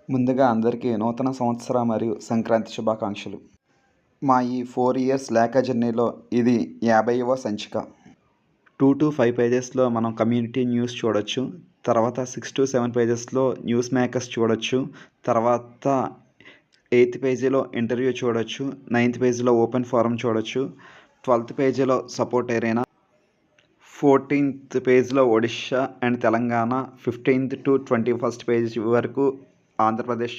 ముందుగా అందరికీ నూతన సంవత్సర మరియు సంక్రాంతి శుభాకాంక్షలు. మా ఈ 4 ఇయర్స్ లేఖ జర్నీలో ఇది 50వ సంచిక. 2-5 పేజెస్లో మనం కమ్యూనిటీ న్యూస్ చూడొచ్చు. తర్వాత 6-7 పేజెస్లో న్యూస్ మేకర్స్ చూడొచ్చు. తర్వాత 8th పేజీలో ఇంటర్వ్యూ చూడొచ్చు. 9th పేజీలో ఓపెన్ ఫోరం చూడొచ్చు. 12th పేజీలో సపోర్ట్ ఏరైనా, 14th పేజ్లో Odisha and Telangana, 15th to 21st page వరకు ఆంధ్రప్రదేశ్,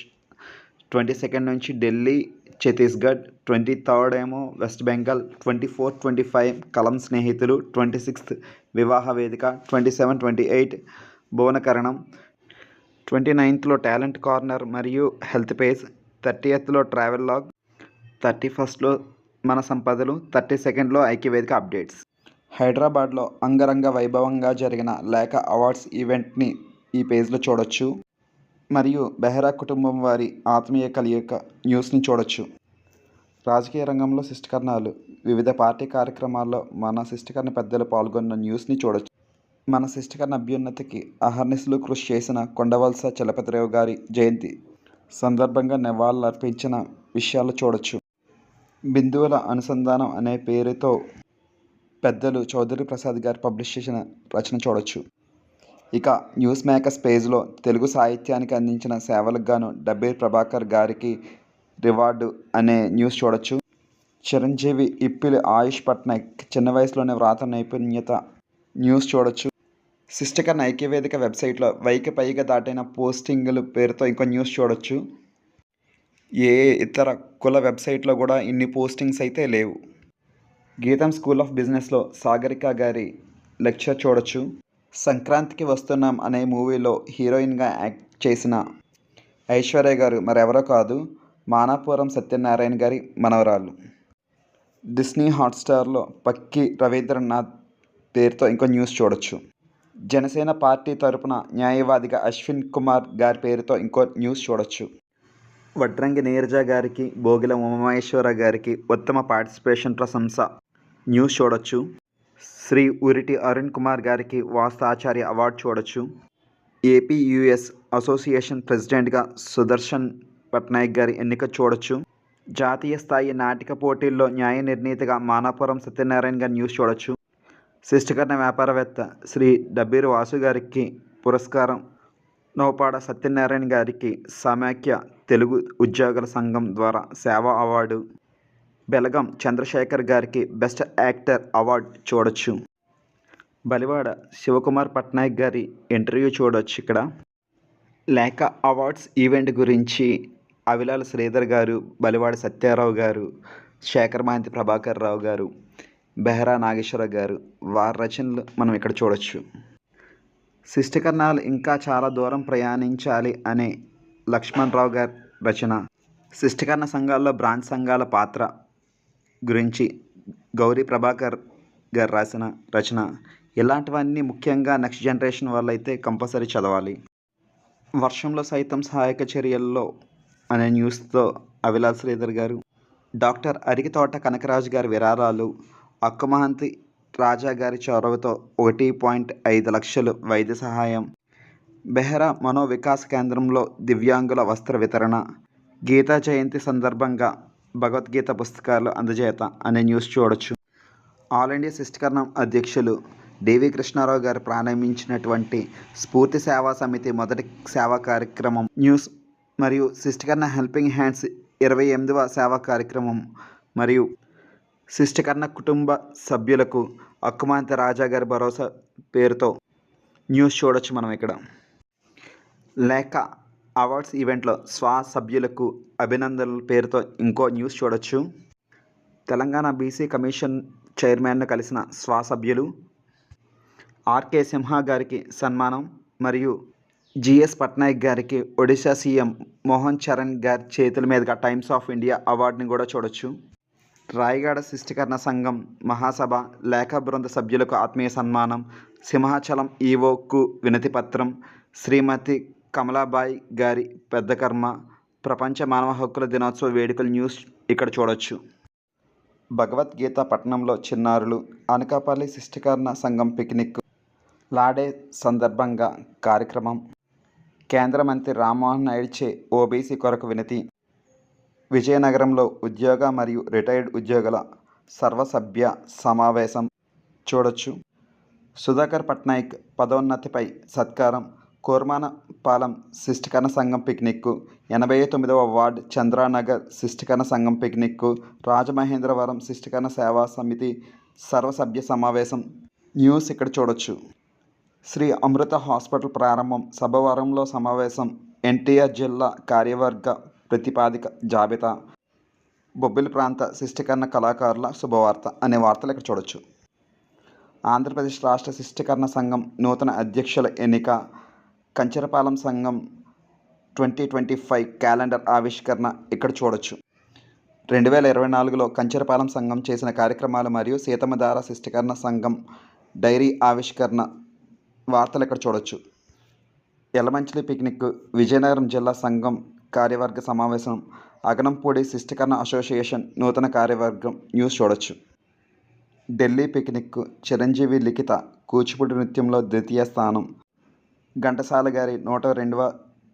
22nd నుంచి ఢిల్లీ, ఛత్తీస్గఢ్, 23rd ఏమో వెస్ట్ బెంగాల్, 24, 25 కలం స్నేహితులు, 26th వివాహ వేదిక, 27, 28 భువనకరణం, 29thలో టాలెంట్ కార్నర్ మరియు హెల్త్ పేజ్, 30thలో ట్రావెల్ లాగ్, 31stలో మన సంపదలు, 32ndలో ఐక్యవేదిక అప్డేట్స్. హైదరాబాద్లో అంగరంగ వైభవంగా జరిగిన లేఖ అవార్డ్స్ ఈవెంట్ని ఈ పేజ్లో చూడొచ్చు. మరియు బెహ్రా కుటుంబం వారి ఆత్మీయ కలయిక న్యూస్ని చూడొచ్చు. రాజకీయ రంగంలో శిష్టకరణాలు, వివిధ పార్టీ కార్యక్రమాల్లో మన శిష్టకరణ పెద్దలు పాల్గొన్న న్యూస్ని చూడొచ్చు. మన శిష్టకరణ అభ్యున్నతికి అహర్నిశలు కృషి చేసిన కొండవలస చలపతిరావు గారి జయంతి సందర్భంగా నివాళులర్పించిన విషయాలు చూడొచ్చు. బిందువుల అనుసంధానం అనే పేరుతో పెద్దలు చౌదరి ప్రసాద్ గారు పబ్లిష్ చేసిన రచన చూడొచ్చు. ఇక న్యూస్ మేకర్స్ పేజ్లో తెలుగు సాహిత్యానికి అందించిన సేవలకు గాను డబ్బేరు ప్రభాకర్ గారికి రివార్డు అనే న్యూస్ చూడొచ్చు. చిరంజీవి ఇప్పిలి ఆయుష్ పట్నాయక్ చిన్న వయసులోనే వ్రాత నైపుణ్యత న్యూస్ చూడొచ్చు. శిష్టకరణ ఐక్యవేదిక వెబ్సైట్లో 1000కి పైగా దాటిన పోస్టింగులు పేరుతో ఇంకో న్యూస్ చూడొచ్చు. ఏ ఇతర కుల వెబ్సైట్లో కూడా ఇన్ని పోస్టింగ్స్ అయితే లేవు. గీతం స్కూల్ ఆఫ్ బిజినెస్లో సాగరిక గారి లెక్చర్ చూడొచ్చు. సంక్రాంతికి వస్తున్నాం అనే మూవీలో హీరోయిన్గా యాక్ట్ చేసిన ఐశ్వర్య గారు మరెవరో కాదు, మానాపురం సత్యనారాయణ గారి మనవరాలు. డిస్నీ హాట్స్టార్లో పక్కి రవీంద్రనాథ్ పేరుతో ఇంకో న్యూస్ చూడొచ్చు. జనసేన పార్టీ తరపున న్యాయవాదిగా అశ్విన్ కుమార్ గారి పేరుతో ఇంకో న్యూస్ చూడొచ్చు. వడ్రంగి నీరజ గారికి, భోగిల ఉమామహేశ్వర గారికి ఉత్తమ పార్టిసిపేషన్ ప్రశంస న్యూస్ చూడొచ్చు. శ్రీ ఉరిటి అరుణ్ కుమార్ గారికి వాస్తు ఆచార్య అవార్డు చూడొచ్చు. ఏపీయూఎస్ అసోసియేషన్ ప్రెసిడెంట్గా సుదర్శన్ పట్నాయక్ గారి ఎన్నిక చూడొచ్చు. జాతీయ స్థాయి నాటిక పోటీల్లో న్యాయ నిర్ణీతగా మానాపురం సత్యనారాయణ గారి న్యూస్ చూడొచ్చు. శిష్టకరణ వ్యాపారవేత్త శ్రీ డబ్బేరు వాసు గారికి పురస్కారం, నౌపాడ సత్యనారాయణ గారికి సమాఖ్య తెలుగు ఉద్యోగుల సంఘం ద్వారా సేవా అవార్డు, బెలగం చంద్రశేఖర్ గారికి బెస్ట్ యాక్టర్ అవార్డు చూడొచ్చు. బలివాడ శివకుమార్ పట్నాయక్ గారి ఇంటర్వ్యూ చూడొచ్చు. ఇక్కడ లేఖ అవార్డ్స్ ఈవెంట్ గురించి అవిలాల శ్రీధర్ గారు, బలివాడ సత్యారావు గారు, శేఖరమాంతి ప్రభాకర్ రావు గారు, బెహ్రా నాగేశ్వర గారు వారి రచనలు మనం ఇక్కడ చూడొచ్చు. శిష్టకరణాలు ఇంకా చాలా దూరం ప్రయాణించాలి అనే లక్ష్మణ్ రావు గారి రచన, శిష్టకరణ సంఘాల్లో బ్రాంచ్ సంఘాల పాత్ర గురించి గౌరీ ప్రభాకర్ గారు రాసిన రచన. ఇలాంటివన్నీ ముఖ్యంగా నెక్స్ట్ జనరేషన్ వాళ్ళు అయితే కంపల్సరీ చదవాలి. వర్షంలో సైతం సహాయక చర్యల్లో అనే న్యూస్తో అవిలాల్ శ్రీధర్ గారు, డాక్టర్ అరిగితోట కనకరాజు గారి విరాళాలు, అక్కుమహంతి రాజా గారి చొరవతో 1.5 లక్షలు వైద్య సహాయం, బెహ్రా మనోవికాస కేంద్రంలో దివ్యాంగుల వస్త్ర వితరణ, గీతా జయంతి సందర్భంగా భగవద్గీత పుస్తకాలు అందజేత అనే న్యూస్ చూడొచ్చు. ఆల్ ఇండియా శిష్టకరణం అధ్యక్షులు డివి కృష్ణారావు గారు ప్రారంభించినటువంటి స్ఫూర్తి సేవా సమితి మొదటి సేవా కార్యక్రమం న్యూస్, మరియు శిష్టకరణ హెల్పింగ్ హ్యాండ్స్ 28వ సేవా కార్యక్రమం, మరియు శిష్టకరణ కుటుంబ సభ్యులకు అక్కుమాంతి రాజా గారి భరోసా పేరుతో న్యూస్ చూడొచ్చు. మనం ఇక్కడ లేఖ అవార్డ్స్ ఈవెంట్లో స్వా సభ్యులకు అభినందనల పేరుతో ఇంకో న్యూస్ చూడొచ్చు. తెలంగాణ బీసీ కమిషన్ చైర్మన్ను కలిసిన స్వా సభ్యులు, ఆర్కే సింహ గారికి సన్మానం, మరియు జిఎస్ పట్నాయక్ గారికి ఒడిశా సీఎం మోహన్ చరణ్ గారి చేతుల మీదుగా టైమ్స్ ఆఫ్ ఇండియా అవార్డుని కూడా చూడొచ్చు. రాయగడ శిష్టకరణ సంఘం మహాసభ లేఖ బృంద సభ్యులకు ఆత్మీయ సన్మానం, సింహాచలం ఈవోకు వినతి పత్రం, శ్రీమతి కమలాబాయి గారి పెద్ద కర్మ, ప్రపంచ మానవ హక్కుల దినోత్సవ వేడుకల న్యూస్ ఇక్కడ చూడొచ్చు. భగవద్గీత పట్టణంలో చిన్నారులు, అనకాపల్లి శిష్టకరణ సంఘం పిక్నిక్, లాడే సందర్భంగా కార్యక్రమం, కేంద్ర మంత్రి రామ్మోహన్ నాయుడుచే ఓబీసీ కొరకు వినతి. విజయనగరంలో ఉద్యోగ మరియు రిటైర్డ్ ఉద్యోగుల సర్వసభ్య సమావేశం చూడొచ్చు. సుధాకర్ పట్నాయక్ పదోన్నతిపై సత్కారం. కోర్మానపాలెం శిష్టికరణ సంఘం పిక్నిక్. 89వ వార్డు చంద్రానగర్ శిష్టికరణ సంఘం పిక్నిక్. రాజమహేంద్రవరం శిష్టికరణ సేవా సమితి సర్వసభ్య సమావేశం న్యూస్ ఇక్కడ చూడొచ్చు. శ్రీ అమృత హాస్పిటల్ ప్రారంభం. సభవరంలో సమావేశం. ఎన్టీఆర్ జిల్లా కార్యవర్గ ప్రతిపాదిక జాబితా. బొబ్బిలి ప్రాంత శిష్టికరణ కళాకారుల శుభవార్త అనే వార్తలు ఇక్కడ చూడొచ్చు. ఆంధ్రప్రదేశ్ రాష్ట్ర శిష్టికరణ సంఘం నూతన అధ్యక్షుల ఎన్నిక. కంచరపాలెం సంఘం 2025 క్యాలెండర్ ఆవిష్కరణ ఇక్కడ చూడొచ్చు. 2024లో కంచరపాలెం సంఘం చేసిన కార్యక్రమాలు మరియు సీతమ్మధార శిష్టికరణ సంఘం డైరీ ఆవిష్కరణ వార్తలు ఇక్కడ చూడొచ్చు. యలమంచిలి పిక్నిక్. విజయనగరం జిల్లా సంఘం కార్యవర్గ సమావేశం. అగనంపూడి శిష్టికరణ అసోసియేషన్ నూతన కార్యవర్గం న్యూస్ చూడొచ్చు. ఢిల్లీ పిక్నిక్. చిరంజీవి లిఖిత కూచిపూడి నృత్యంలో ద్వితీయ స్థానం. ఘంటసాల గారి 102వ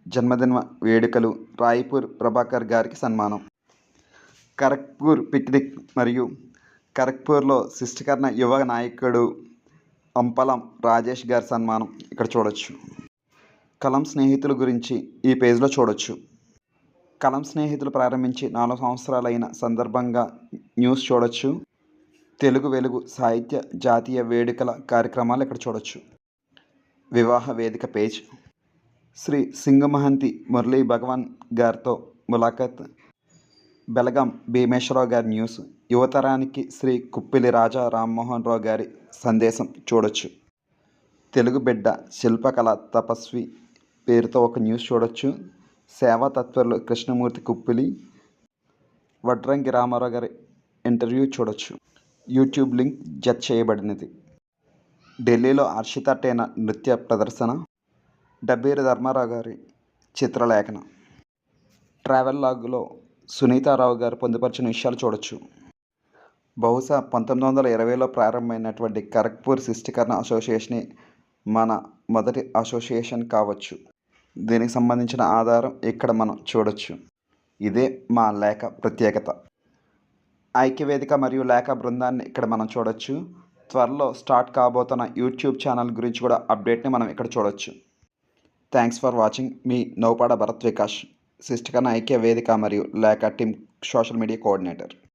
జన్మదిన వేడుకలు. రాయ్పూర్ ప్రభాకర్ గారికి సన్మానం. ఖరగ్పూర్ పిక్నిక్ మరియు ఖరగ్పూర్లో శిష్టికరణ యువ నాయకుడు అంపలం రాజేష్ గారి సన్మానం ఇక్కడ చూడొచ్చు. కలం స్నేహితుల గురించి ఈ పేజ్లో చూడొచ్చు. కలం స్నేహితులు ప్రారంభించి 4 సంవత్సరాలైన సందర్భంగా న్యూస్ చూడొచ్చు. తెలుగు వెలుగు సాహిత్య జాతీయ వేడుకల కార్యక్రమాలు ఇక్కడ చూడొచ్చు. వివాహ వేదిక పేజ్. శ్రీ సింగమహంతి మురళీ భగవాన్ గారితో ములాఖత్. బెలగాం భీమేశ్వరరావు గారి న్యూస్. యువతరానికి శ్రీ కుప్పిలి రాజా రామ్మోహన్ రావు గారి సందేశం చూడొచ్చు. తెలుగు బిడ్డ శిల్పకళ తపస్వి పేరుతో ఒక న్యూస్ చూడొచ్చు. సేవా తత్పరులు కృష్ణమూర్తి కుప్పిలి. వడ్రంగి రామారావు గారి ఇంటర్వ్యూ చూడొచ్చు. యూట్యూబ్ లింక్ జత చేయబడినది. ఢిల్లీలో హర్షిత టేనా నృత్య ప్రదర్శన. డబ్బేరు ధర్మారావు గారి చిత్రలేఖనం. ట్రావెల్ లాగ్లో సునీతారావు గారు పొందుపరిచిన విషయాలు చూడొచ్చు. బహుశా 1920లో ప్రారంభమైనటువంటి ఖరగ్పూర్ శిష్టికరణ అసోసియేషనే మన మొదటి అసోసియేషన్ కావచ్చు. దీనికి సంబంధించిన ఆధారం ఇక్కడ మనం చూడొచ్చు. ఇదే మా లేఖ ప్రత్యేకత. ఐక్యవేదిక మరియు లేఖ బృందాన్ని ఇక్కడ మనం చూడొచ్చు. త్వరలో స్టార్ట్ కాబోతున్న యూట్యూబ్ ఛానల్ గురించి కూడా అప్డేట్ని మనం ఇక్కడ చూడొచ్చు. Thanks for watching. మీ నౌపాడ భరత్ వికాష్, శిష్టికరణ ఐక్య వేదిక మరియు లేఖ టీమ్ సోషల్ మీడియా కోఆర్డినేటర్.